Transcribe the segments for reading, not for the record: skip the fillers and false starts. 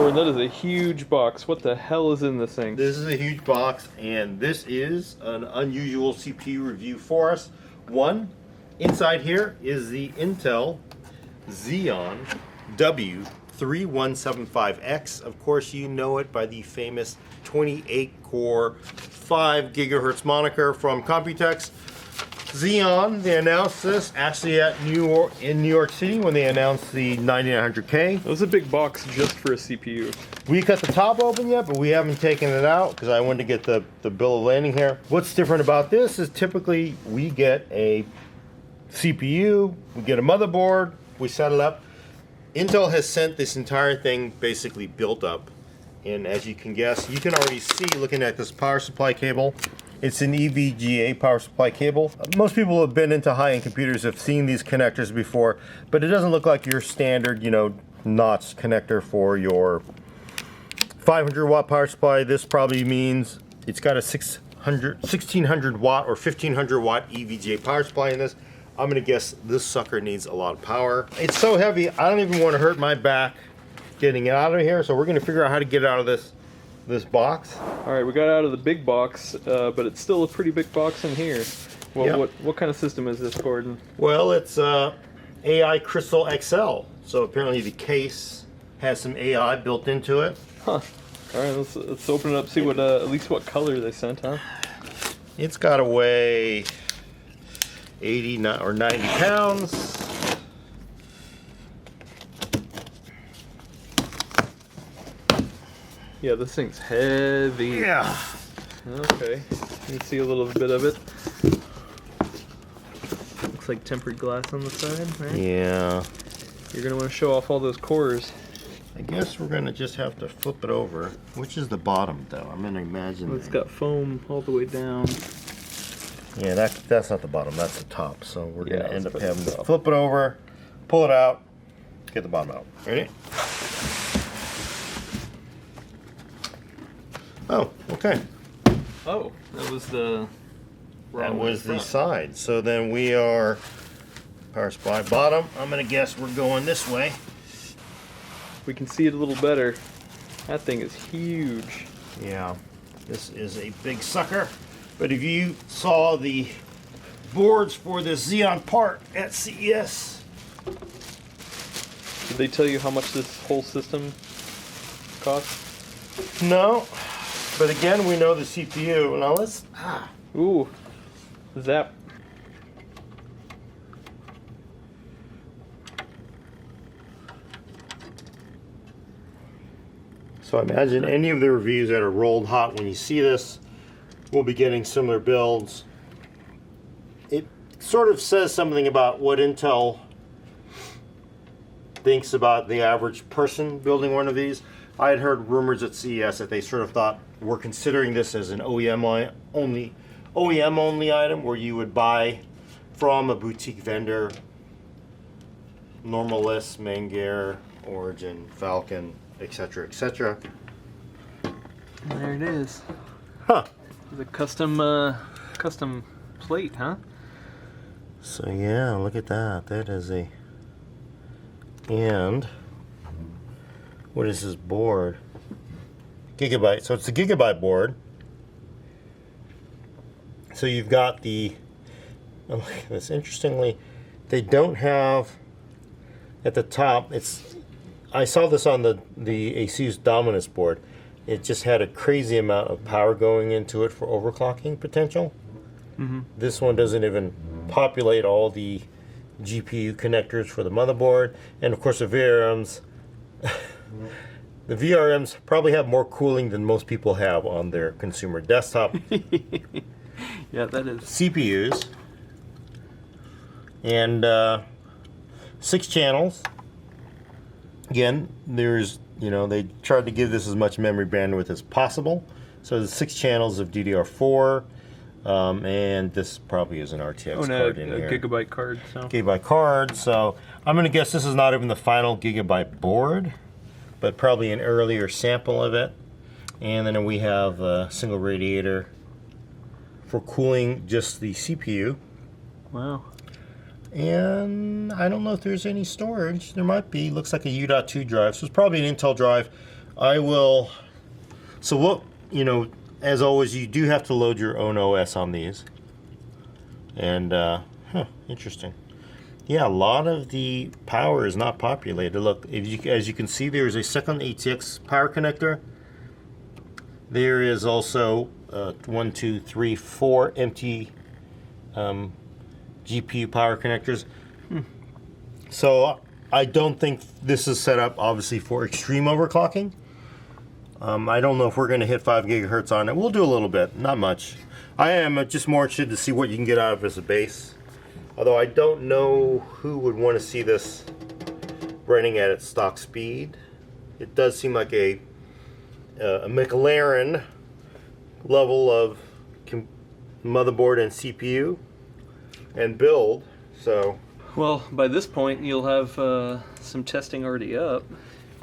Gordon, that is a huge box. What the hell is in this thing? This is a huge box, and this is an unusual CPU review for us. One, inside here is the Intel Xeon W-3175X. Of course, you know it by the famous 28-core, 5 gigahertz moniker from Computex. Xeon, they announced this actually at in New York City when they announced the 9900K. That was a big box just for a CPU. We cut the top open yet, but we haven't taken it out because I wanted to get the bill of lading here. What's different about this is typically we get a CPU, we get a motherboard, we set it up. Intel has sent this entire thing basically built up. And as you can guess, you can already see looking at this power supply cable. It's an EVGA power supply cable. Most people who have been into high-end computers have seen these connectors before, but it doesn't look like your standard, notch connector for your 500 watt power supply. This probably means it's got a 1600 watt or 1500 watt EVGA power supply in this. I'm gonna guess this sucker needs a lot of power. It's so heavy, I don't even want to hurt my back getting it out of here, so we're gonna figure out how to get it out of this box. All right, we got out of the big box, but it's still a pretty big box in here. Well, Yep. what kind of system is this, Gordon? Well, it's AI Crystal XL. So apparently the case has some AI built into it. Huh. All right, let's open it up, see what at least what color they sent, huh? It's got to weigh 80 or 90 pounds. Yeah, this thing's heavy. Yeah. Okay, you can see a little bit of it. Looks like tempered glass on the side, right? Yeah. You're gonna want to show off all those cores. I guess we're gonna just have to flip it over. Which is the bottom, though? I'm gonna imagine. Well, it's got foam all the way down. Yeah, that's not the bottom. That's the top. So we're gonna end up having to top. flip it over, pull it out, get the bottom out. Ready? Oh, okay. Oh, that was the. That was the side. So then we are power supply bottom. I'm gonna guess we're going this way. We can see it a little better. That thing is huge. Yeah, this is a big sucker. But if you saw the boards for this Xeon part at CES, Did they tell you how much this whole system costs? no. But again, we know the CPU. Now let's. Ooh, zap. So imagine any of the reviews that are rolled hot when you see this, we'll be getting similar builds. It sort of says something about what Intel thinks about the average person building one of these. I had heard rumors at CES that they sort of thought we're considering this as an OEM only item where you would buy from a boutique vendor, normal list, Mangear, Origin, Falcon, etc., etc. There it is. Huh. It's a custom plate, huh? So yeah, look at that. That is a. And what is this board? Gigabyte. So it's a gigabyte board. So you've got the. Oh, look at this. Interestingly, they don't have at the top. It's. I saw this on the ASUS Dominus board. It just had a crazy amount of power going into it for overclocking potential. Mm-hmm. This one doesn't even populate all the GPU connectors for the motherboard, and of course the VRMs. The VRMs probably have more cooling than most people have on their consumer desktop. Yeah, that is. CPUs and 6 channels. Again, there's they tried to give this as much memory bandwidth as possible. So there's 6 channels of DDR4. And this probably is an RTX card in here. A gigabyte card. So. Gigabyte card. So I'm going to guess this is not even the final gigabyte board, but probably an earlier sample of it. And then we have a single radiator for cooling just the CPU. Wow. And I don't know if there's any storage. There might be. Looks like a U.2 drive. So it's probably an Intel drive. I will. So what, you know, as always, you do have to load your own OS on these. And, interesting. Yeah, a lot of the power is not populated. Look, as you can see, there is a second ATX power connector. There is also 1, 2, 3, 4 empty GPU power connectors. So I don't think this is set up, obviously, for extreme overclocking. I don't know if we're going to hit 5 gigahertz on it. We'll do a little bit, not much. I am just more interested to see what you can get out of it as a base. Although I don't know who would want to see this running at its stock speed. It does seem like a McLaren level of motherboard and CPU and build. So, well, by this point you'll have some testing already up.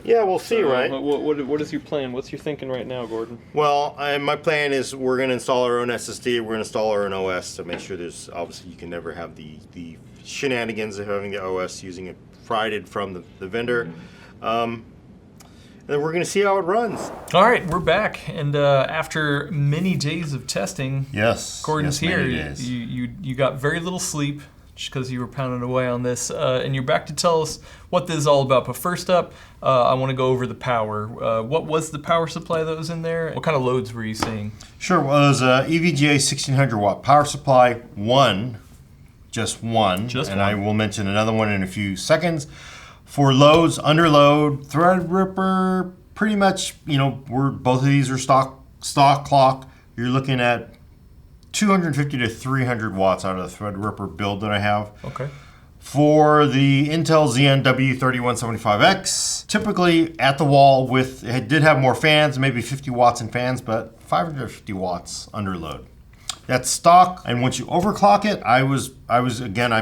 Yeah, we'll see, right? What is your plan? What's your thinking right now, Gordon? Well, my plan is we're going to install our own SSD. We're going to install our own OS to make sure there's, obviously, you can never have the shenanigans of having the OS using it fried from the vendor. And then we're going to see how it runs. All right, we're back, and after many days of testing, yes, Gordon's here. You got very little sleep just because you were pounding away on this, and you're back to tell us what this is all about. But first up, I want to go over the power. What was the power supply that was in there? What kind of loads were you seeing? Sure, well, it was a EVGA 1600 watt power supply, just one, and I will mention another one in a few seconds. For loads, under load, Threadripper, pretty much, you know, both of these are stock clock. You're looking at 250 to 300 watts out of the Threadripper build that I have. Okay. For the Intel Xeon W-3175X, typically at the wall it did have more fans, maybe 50 watts in fans, but 550 watts under load. That's stock, and once you overclock it, I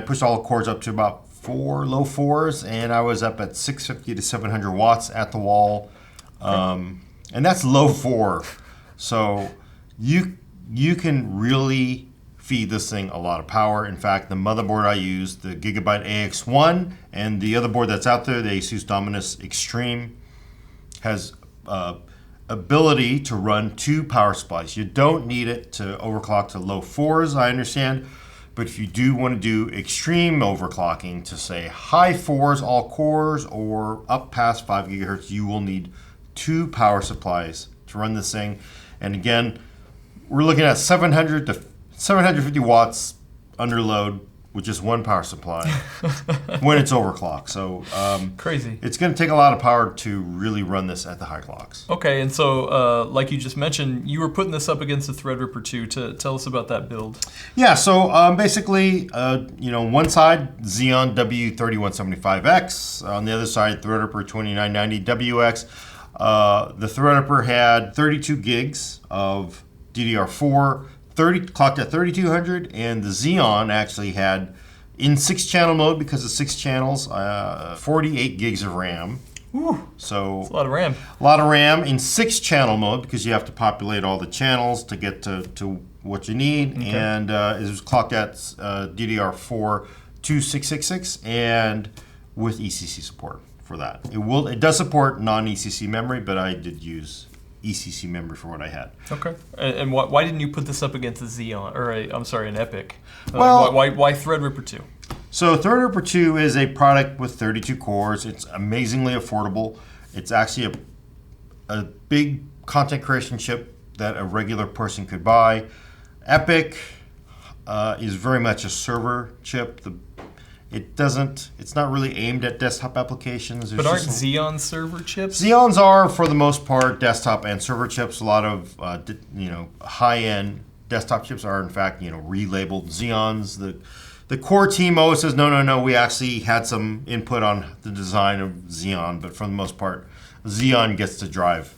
pushed all the cords up to about low fours, and I was up at 650 to 700 watts at the wall, and that's low 4. So you can really feed this thing a lot of power. In fact, the motherboard I use, the Gigabyte AX1, and the other board that's out there, the Asus Dominus Extreme, has ability to run 2 power supplies. You don't need it to overclock to low 4s, I understand. But if you do want to do extreme overclocking to say high 4s, all cores, or up past 5 gigahertz, you will need 2 power supplies to run this thing. And again, we're looking at 700 to 750 watts under load with just 1 power supply when it's overclocked. So crazy. It's going to take a lot of power to really run this at the high clocks. Okay, and so like you just mentioned, you were putting this up against the Threadripper 2. Tell us about that build. Yeah, so basically, one side Xeon W-3175X, on the other side Threadripper 2990WX. The Threadripper had 32 gigs of DDR4, clocked at 3200, and the Xeon actually had, in 6-channel mode, because of 6 channels, 48 gigs of RAM. Whew. So that's a lot of RAM. A lot of RAM in 6-channel mode, because you have to populate all the channels to get to what you need. Okay. And it was clocked at DDR4 2666, and with ECC support for that. It does support non-ECC memory, but I did use ECC memory for what I had. Okay. And why didn't you put this up against a Xeon, or an Epic? Well, why Threadripper 2? So Threadripper 2 is a product with 32 cores. It's amazingly affordable. It's actually a big content creation chip that a regular person could buy. Epic is very much a server chip. It's not really aimed at desktop applications. But aren't Xeon server chips? Xeons are, for the most part, desktop and server chips. A lot of high-end desktop chips are, in fact, relabeled Xeons. The core team always says, no, we actually had some input on the design of Xeon, but for the most part, Xeon gets to drive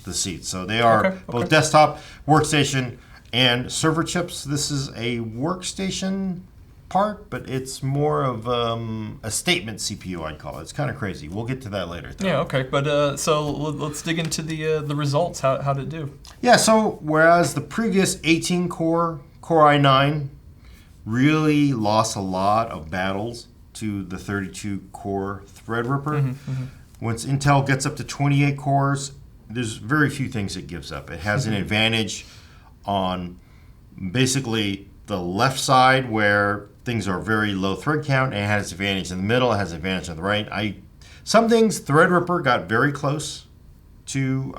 the seats. So they are both desktop, workstation, and server chips. This is a workstation part, but it's more of a statement CPU, I'd call it. It's kind of crazy. We'll get to that later, though. Yeah, okay. But so let's dig into the results. How did it do? Yeah, so whereas the previous 18-core Core i9 really lost a lot of battles to the 32-core Threadripper, Once Intel gets up to 28 cores, there's very few things it gives up. It has an advantage on basically the left side where things are very low thread count, and it has advantage in the middle, it has advantage on the right. Some things, Threadripper got very close to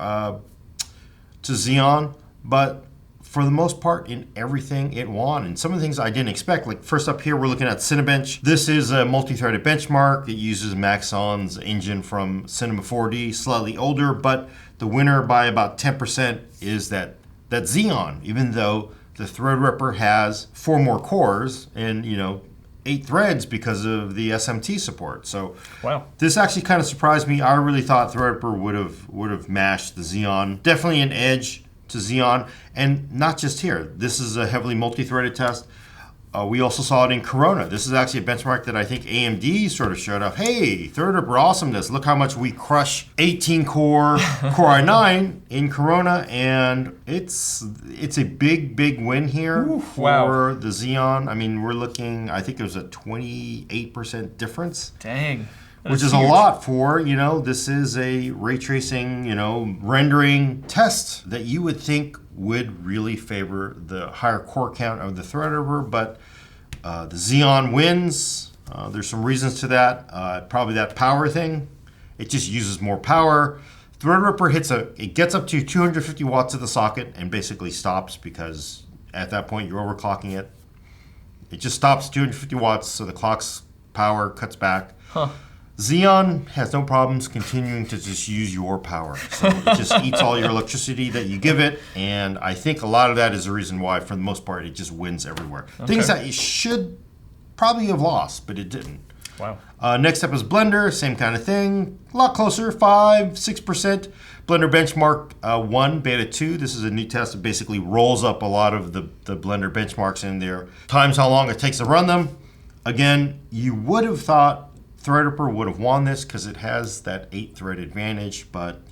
Xeon, but for the most part, in everything it won. And some of the things I didn't expect, like first up here, we're looking at Cinebench. This is a multi-threaded benchmark. It uses Maxon's engine from Cinema 4D, slightly older, but the winner by about 10% is that Xeon, even though the Threadripper has 4 more cores and 8 threads because of the SMT support. So wow, this actually kind of surprised me. I really thought Threadripper would have mashed the Xeon. Definitely an edge to Xeon, and not just here. This is a heavily multi-threaded test. We also saw it in Corona. This is actually a benchmark that I think AMD sort of showed up. Hey, Threadripper awesomeness. Look how much we crush 18-core Core i9 in Corona, and it's a big win here. Oof, for wow. the Xeon. I mean, we're looking, I think there was a 28% difference. Dang. Which is huge. A lot for, this is a ray tracing, rendering test that you would think would really favor the higher core count of the Threadripper, but the Xeon wins. There's some reasons to that. Probably that power thing. It just uses more power. Threadripper it gets up to 250 watts of the socket and basically stops because at that point you're overclocking it. It just stops 250 watts, so the clock's power cuts back. Huh. Xeon has no problems continuing to just use your power. So it just eats all your electricity that you give it, and I think a lot of that is the reason why, for the most part, it just wins everywhere. Okay. Things that it should probably have lost, but it didn't. Wow. Next up is Blender, same kind of thing. A lot closer, 5-6%. Blender Benchmark 1, Beta 2. This is a new test that basically rolls up a lot of the Blender benchmarks in there. Times how long it takes to run them. Again, you would have thought Threadripper would have won this because it has that 8-thread advantage, but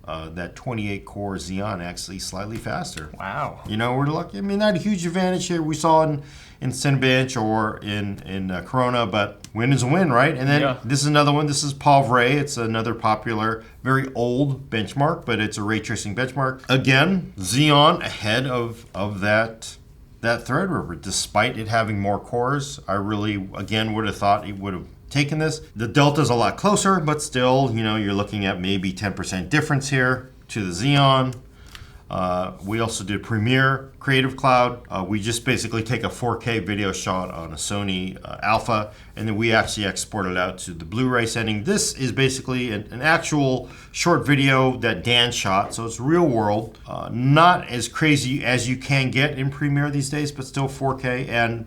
that 28-core Xeon actually slightly faster. Wow. We're lucky. I mean, not a huge advantage here. We saw in Cinebench or in Corona, but win is a win, right? And then This is another one. This is Ray. It's another popular, very old benchmark, but it's a ray tracing benchmark. Again, Xeon ahead of that Threadripper, despite it having more cores. I really, again, would have thought it would have taken this. The delta's a lot closer, but still, you're looking at maybe 10% difference here to the Xeon. We also did Premiere Creative Cloud. We just basically take a 4K video shot on a Sony Alpha, and then we actually export it out to the Blu-ray setting. This is basically an actual short video that Dan shot, so it's real world. Not as crazy as you can get in Premiere these days, but still 4K. And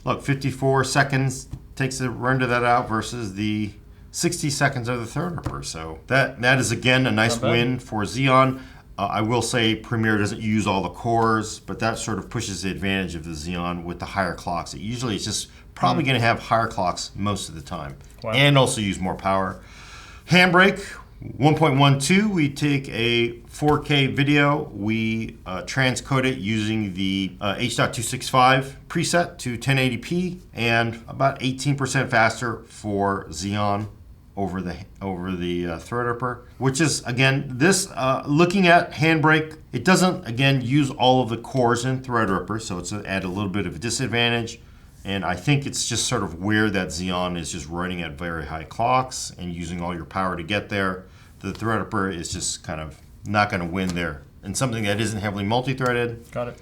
look, 54 seconds takes to render that out versus the 60 seconds of the Threadripper. So that is, again, a nice win for Xeon. I will say Premiere doesn't use all the cores, but that sort of pushes the advantage of the Xeon with the higher clocks. It usually is just probably going to have higher clocks most of the time, and also use more power. Handbrake 1.12, we take a 4K video, we transcode it using the H.265 preset to 1080p, and about 18% faster for Xeon over the Threadripper, which is, again, this, looking at Handbrake, it doesn't, again, use all of the cores in Threadripper, so it's at a little bit of a disadvantage. And I think it's just sort of weird that Xeon is just running at very high clocks and using all your power to get there. The Threadripper is just kind of not going to win there. And something that isn't heavily multi-threaded. Got it.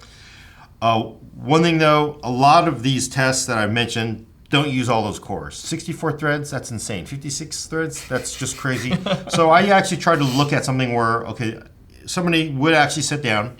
One thing though, a lot of these tests that I've mentioned don't use all those cores. 64 threads, that's insane. 56 threads, that's just crazy. So I actually tried to look at something where, okay, somebody would actually sit down,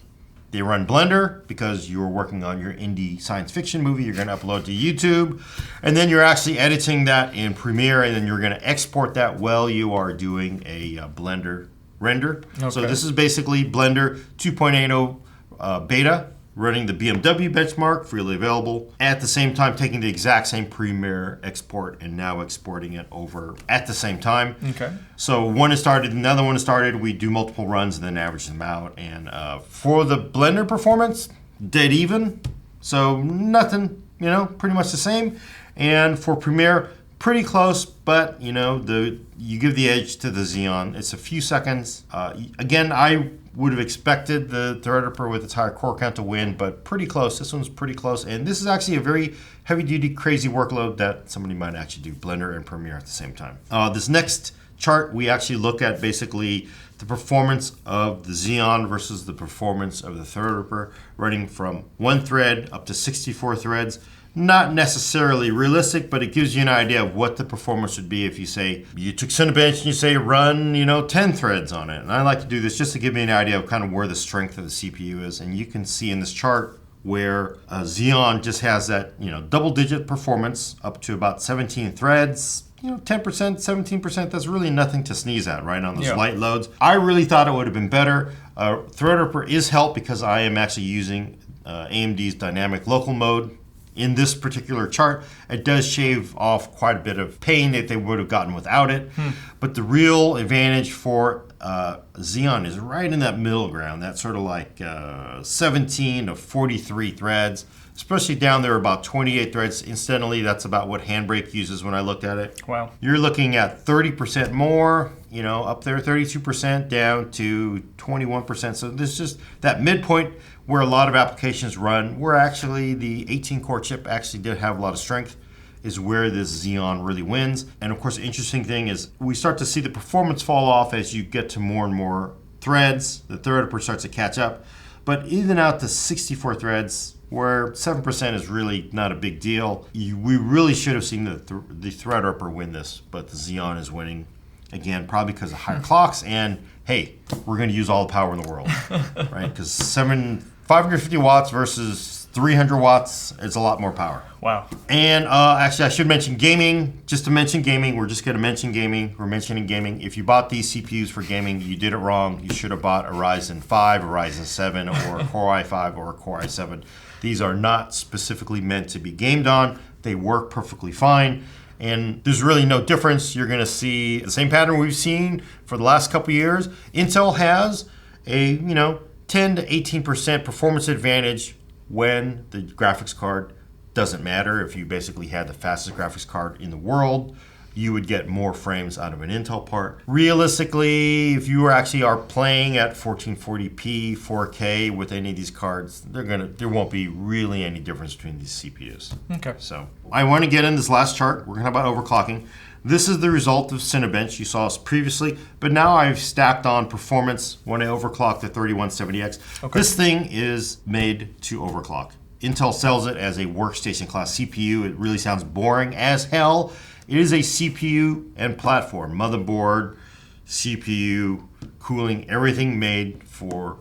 they run Blender because you're working on your indie science fiction movie, you're gonna upload to YouTube, and then you're actually editing that in Premiere, and then you're gonna export that while you are doing a Blender render. Okay. So this is basically Blender 2.80 beta, running the BMW benchmark, freely available, at the same time taking the exact same Premiere export and now exporting it over at the same time. Okay. So one is started, another one is started, we do multiple runs and then average them out. And for the Blender performance, dead even. So nothing, pretty much the same. And for Premiere, pretty close, but you you give the edge to the Xeon. It's a few seconds. Again, I would have expected the Threadripper with its higher core count to win, but pretty close. This one's pretty close. And this is actually a very heavy-duty, crazy workload that somebody might actually do Blender and Premiere at the same time. This next chart, we actually look at basically the performance of the Xeon versus the performance of the Threadripper, running from 1 thread up to 64 threads. Not necessarily realistic, but it gives you an idea of what the performance would be if you say, you took Cinebench and you say run, 10 threads on it. And I like to do this just to give me an idea of kind of where the strength of the CPU is. And you can see in this chart where Xeon just has that, double-digit performance up to about 17 threads. 10%, 17%, that's really nothing to sneeze at, right, on those light loads. I really thought it would have been better. Threadripper is helped because I am actually using AMD's dynamic local mode. In this particular chart, it does shave off quite a bit of pain that they would have gotten without it. But the real advantage for Xeon is right in that middle ground, that sort of like 17 to 43 threads, especially down there about 28 threads. Incidentally, that's about what Handbrake uses when I looked at it. Wow. You're looking at 30% more, up there, 32% down to 21%. So there's just that midpoint where a lot of applications run, where actually the 18-core chip actually did have a lot of strength, is where this Xeon really wins. And of course, the interesting thing is we start to see the performance fall off as you get to more and more threads. The Threadripper starts to catch up. But even out to 64 threads, where 7% is really not a big deal, we really should have seen the Threadripper win this, but the Xeon is winning. Again, probably because of higher clocks, and hey, we're going to use all the power in the world, right? Because 550 watts versus 300 watts is a lot more power. Wow. And actually, I should mention gaming. Just to mention gaming, we're just going to mention gaming. We're mentioning gaming. If you bought these CPUs for gaming, you did it wrong. You should have bought a Ryzen 5, a Ryzen 7, or a Core i5 or a Core i7. These are not specifically meant to be gamed on. They work perfectly fine. And there's really no difference. You're going to see the same pattern we've seen for the last couple years. Intel has a 10 to 18% performance advantage when the graphics card doesn't matter. If you basically had the fastest graphics card in the world, you would get more frames out of an Intel part. Realistically, if you actually are playing at 1440p, 4K with any of these cards, there won't be really any difference between these CPUs. Okay. So I want to get in this last chart. We're going to talk about overclocking. This is the result of Cinebench. You saw us previously, but now I've stacked on performance when I overclock the 3170X. Okay. This thing is made to overclock. Intel sells it as a workstation class CPU. It really sounds boring as hell. It is a CPU and platform, motherboard, CPU, cooling, everything made for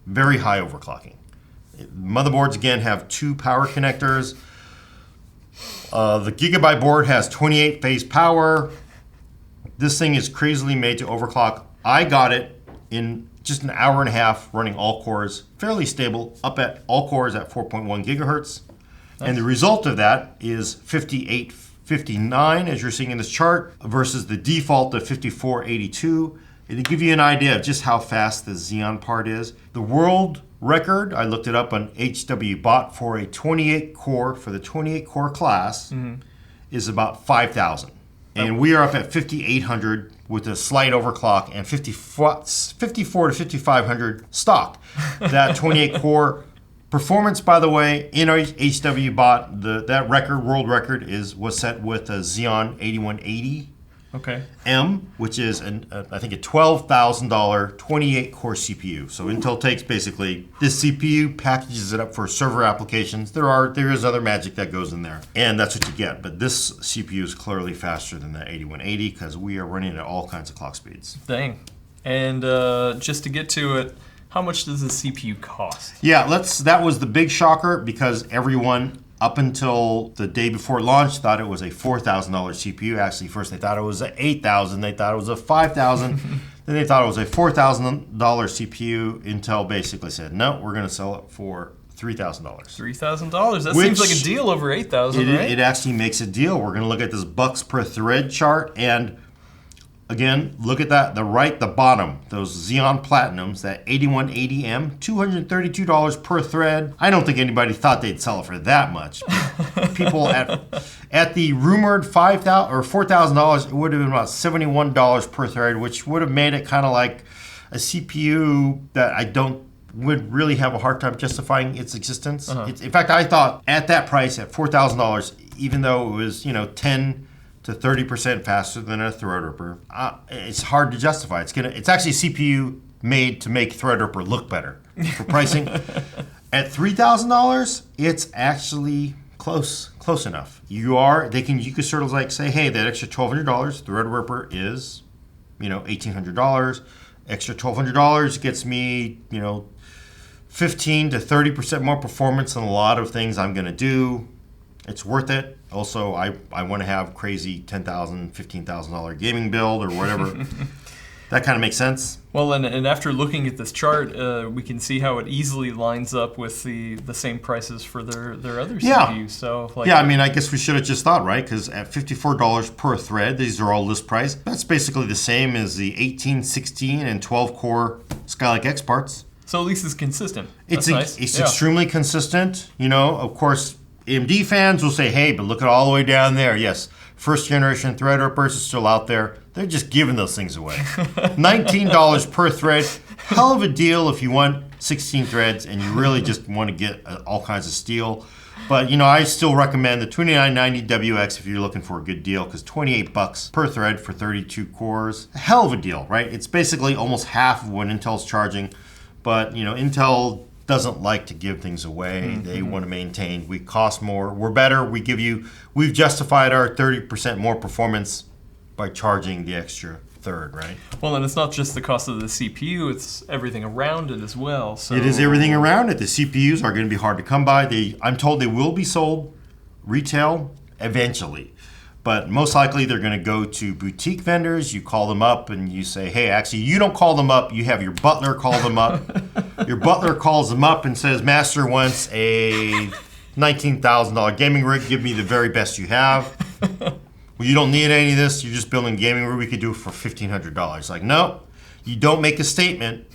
very high overclocking. Motherboards, again, have 2 power connectors. The Gigabyte board has 28 phase power. This thing is crazily made to overclock. I got it in just an hour and a half running all cores, fairly stable, up at all cores at 4.1 gigahertz. Nice. And the result of that is 5859, as you're seeing in this chart, versus the default of 5482. And to give you an idea of just how fast the Xeon part is, the world record, I looked it up on HWBot for a 28 core, for the 28 core class, is about 5,000. And we are up at 5,800 with a slight overclock and 54 to 5,500 stock. That 28 core performance, by the way, in our HWBot, that record, world record, was set with a Xeon 8180. Okay. M, which is I think a $12,000 28 core CPU. So Intel takes basically this CPU, packages it up for server applications. There is other magic that goes in there, and that's what you get. But this CPU is clearly faster than the 8180 because we are running at all kinds of clock speeds. Dang. And just to get to it, how much does the CPU cost? Yeah, that was the big shocker because everyone up until the day before launch thought it was a $4,000 CPU. Actually, first they thought it was a $8,000, they thought it was a $5,000, then they thought it was a $4,000 CPU. Intel basically said, no, we're going to sell it for $3,000. $3,000? That seems like a deal over $8,000, right? It actually makes a deal. We're going to look at this bucks per thread chart, and Again, look at that, the bottom, those Xeon Platinums, that 8180M, $232 per thread. I don't think anybody thought they'd sell it for that much. People at the rumored $5,000 or $4,000, it would have been about $71 per thread, which would have made it kind of like a CPU that would really have a hard time justifying its existence. In fact, I thought at that price, at $4,000, even though it was 10 to 30% faster than a Threadripper, it's hard to justify. It's actually a CPU made to make Threadripper look better for pricing. At $3,000, it's actually close enough. You could sort of like say, hey, that extra $1,200, Threadripper is, $1,800. Extra $1,200 gets me, 15 to 30% more performance than a lot of things I'm gonna do. It's worth it. Also, I want to have crazy $10,000, $15,000 gaming build or whatever. That kind of makes sense. Well, and after looking at this chart, we can see how it easily lines up with the same prices for their other CPUs. So, I guess we should have just thought, right? Because at $54 per thread, these are all list price. That's basically the same as the 18, 16, and 12-core Skylake X parts. So at least it's consistent. That's nice. It's extremely consistent. Of course, AMD fans will say, hey, but look at all the way down there. Yes, first generation Threadrippers are still out there. They're just giving those things away. $19 per thread. Hell of a deal if you want 16 threads and you really just want to get all kinds of steel. But, I still recommend the 2990WX if you're looking for a good deal, because $28 per thread for 32 cores. A hell of a deal, right? It's basically almost half of what Intel's charging. But, Intel doesn't like to give things away. They want to maintain. We cost more. We're better. We've justified our 30% more performance by charging the extra third, right? Well, and it's not just the cost of the CPU, it's everything around it as well. So it is everything around it. The CPUs are going to be hard to come by. I'm told they will be sold retail eventually. But most likely they're going to go to boutique vendors. You call them up and you say, hey, actually, you don't call them up. You have your butler call them up. Your butler calls them up and says, Master wants a $19,000 gaming rig. Give me the very best you have. Well, you don't need any of this. You're just building a gaming rig. We could do it for $1,500. Like, no, you don't make a statement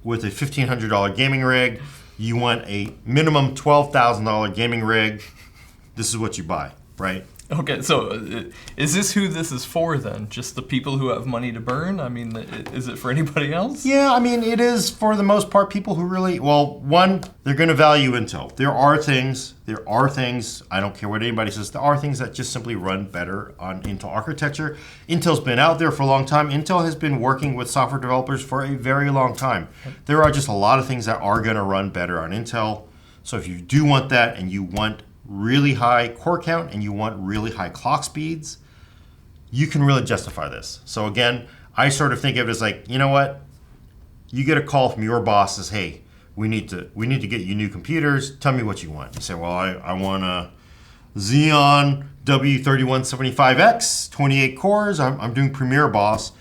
with a $1,500 gaming rig. You want a minimum $12,000 gaming rig. This is what you buy, right? Okay, so is this who this is for then? Just the people who have money to burn? I mean, is it for anybody else? Yeah, it is for the most part people who really, one, they're going to value Intel. There are things, I don't care what anybody says, there are things that just simply run better on Intel architecture. Intel's been out there for a long time. Intel has been working with software developers for a very long time. There are just a lot of things that are going to run better on Intel. So if you do want that and you want really high core count and you want really high clock speeds, you can really justify this. So again, I sort of think of it as like, you know what? You get a call from your boss says, hey, we need to get you new computers. Tell me what you want. You say, well, I want a Xeon W-3175X, 28 cores. I'm doing Premiere, boss.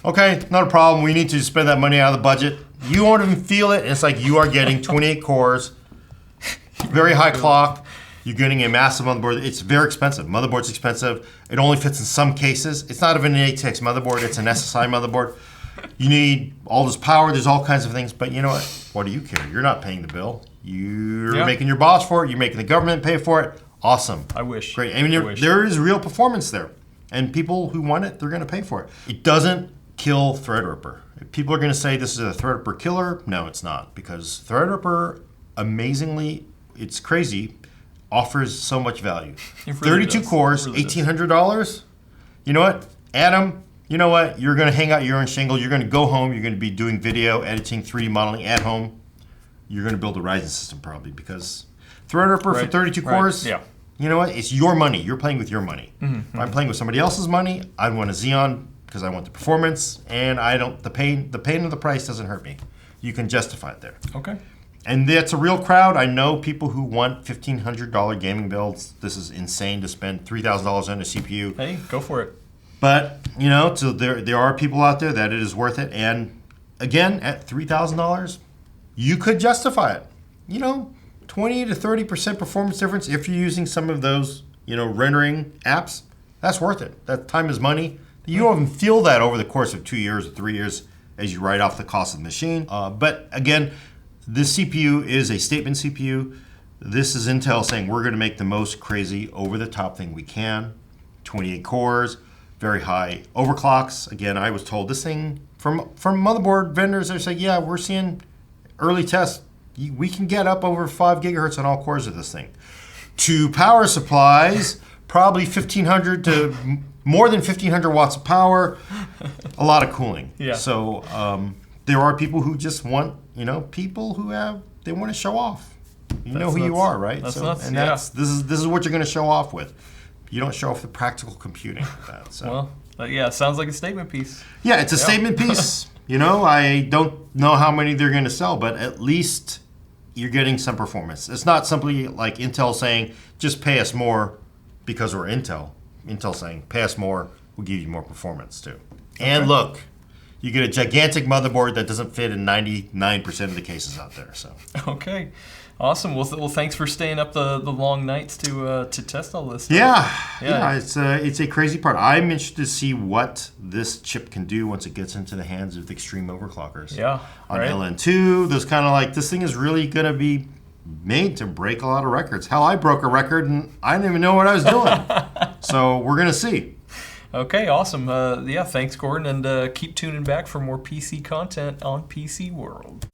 Okay, not a problem. We need to spend that money out of the budget. You won't even feel it. It's like you are getting 28 cores, very high clock. You're getting a massive motherboard. It's very expensive. Motherboard's expensive. It only fits in some cases. It's not even an ATX motherboard. It's an SSI motherboard. You need all this power. There's all kinds of things. But you know what? What do you care? You're not paying the bill. You're making your boss for it. You're making the government pay for it. Awesome. I wish. Great. There is real performance there. And people who want it, they're going to pay for it. It doesn't kill Threadripper. People are going to say this is a Threadripper killer. No, it's not. Because Threadripper, amazingly, it's crazy, offers so much value. 32 cores, $1,800. You know what? Adam, you know what? You're going to hang out your own shingle. You're going to go home. You're going to be doing video, editing, 3D modeling at home. You're going to build a Ryzen system probably because Threadripper for 32 cores, you know what? It's your money. You're playing with your money. If I'm playing with somebody else's money, I want a Xeon because I want the performance and the pain of the price doesn't hurt me. You can justify it there. Okay. And that's a real crowd. I know people who want $1,500 gaming builds. This is insane to spend $3,000 on a CPU. Hey, go for it. But, so there are people out there that it is worth it. And again, at $3,000, you could justify it. 20 to 30% performance difference if you're using some of those, rendering apps. That's worth it. That time is money. You don't even feel that over the course of 2 years or 3 years as you write off the cost of the machine. But again, this CPU is a statement CPU. This is Intel saying we're going to make the most crazy over-the-top thing we can. 28 cores, very high overclocks. Again, I was told this thing from motherboard vendors. They're saying, yeah, we're seeing early tests. We can get up over 5 gigahertz on all cores of this thing. 2 power supplies, probably 1,500 to more than 1,500 watts of power, a lot of cooling. Yeah. So there are people who just want, people who they want to show off. You know who you are, right? That's so, nuts. and This is what you're going to show off with. You don't show off the practical computing with that. So. Well, yeah, sounds like a statement piece. Yeah, it's a statement piece. I don't know how many they're going to sell, but at least you're getting some performance. It's not simply like Intel saying, just pay us more because we're Intel. Intel saying, pay us more, we'll give you more performance too. Okay. And look, you get a gigantic motherboard that doesn't fit in 99% of the cases out there. So. Okay. Awesome. Well, thanks for staying up the long nights to test all this stuff. Yeah. It's a crazy part. I'm interested to see what this chip can do once it gets into the hands of the extreme overclockers. Yeah. On LN2, there's kind of like, this thing is really going to be made to break a lot of records. Hell, I broke a record and I didn't even know what I was doing. So we're going to see. Okay, awesome. Thanks, Gordon, and keep tuning back for more PC content on PC World.